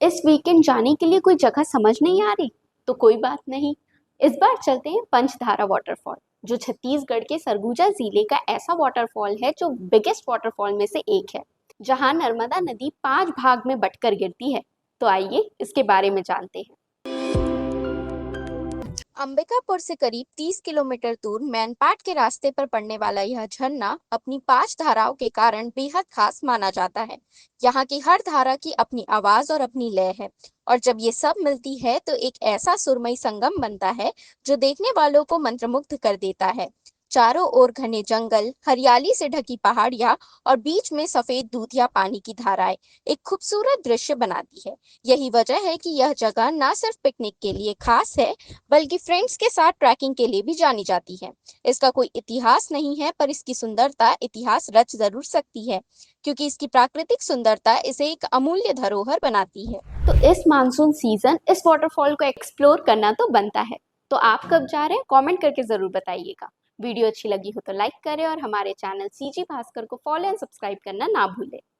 इस वीकेंड जाने के लिए कोई जगह समझ नहीं आ रही? तो कोई बात नहीं। इस बार चलते हैं पंचधारा वाटरफॉल, जो छत्तीसगढ़ के सरगुजा जिले का ऐसा वाटरफॉल है जो बिगेस्ट वाटरफॉल में से एक है, जहां नर्मदा नदी 5 भाग में बंटकर गिरती है। तो आइए इसके बारे में जानते हैं। अंबिकापुर से करीब 30 किलोमीटर दूर मैनपाट के रास्ते पर पड़ने वाला यह झरना अपनी 5 धाराओं के कारण बेहद खास माना जाता है। यहाँ की हर धारा की अपनी आवाज और अपनी लय है, और जब ये सब मिलती है तो एक ऐसा सुरमई संगम बनता है जो देखने वालों को मंत्रमुग्ध कर देता है। चारों ओर घने जंगल, हरियाली से ढकी पहाड़ियां और बीच में सफेद दूधिया पानी की धाराएं एक खूबसूरत दृश्य बनाती है। यही वजह है कि यह जगह न सिर्फ पिकनिक के लिए खास है, बल्कि फ्रेंड्स के साथ ट्रैकिंग के लिए भी जानी जाती है। इसका कोई इतिहास नहीं है, पर इसकी सुंदरता इतिहास रच जरूर सकती है, क्योंकि इसकी प्राकृतिक सुंदरता इसे एक अमूल्य धरोहर बनाती है। तो इस मानसून सीजन इस वाटरफॉल को एक्सप्लोर करना तो बनता है। तो आप कब जा रहे हैं, कमेंट करके जरूर बताइएगा। वीडियो अच्छी लगी हो तो लाइक करें और हमारे चैनल सीजी भास्कर को फॉलो एंड सब्सक्राइब करना ना भूलें।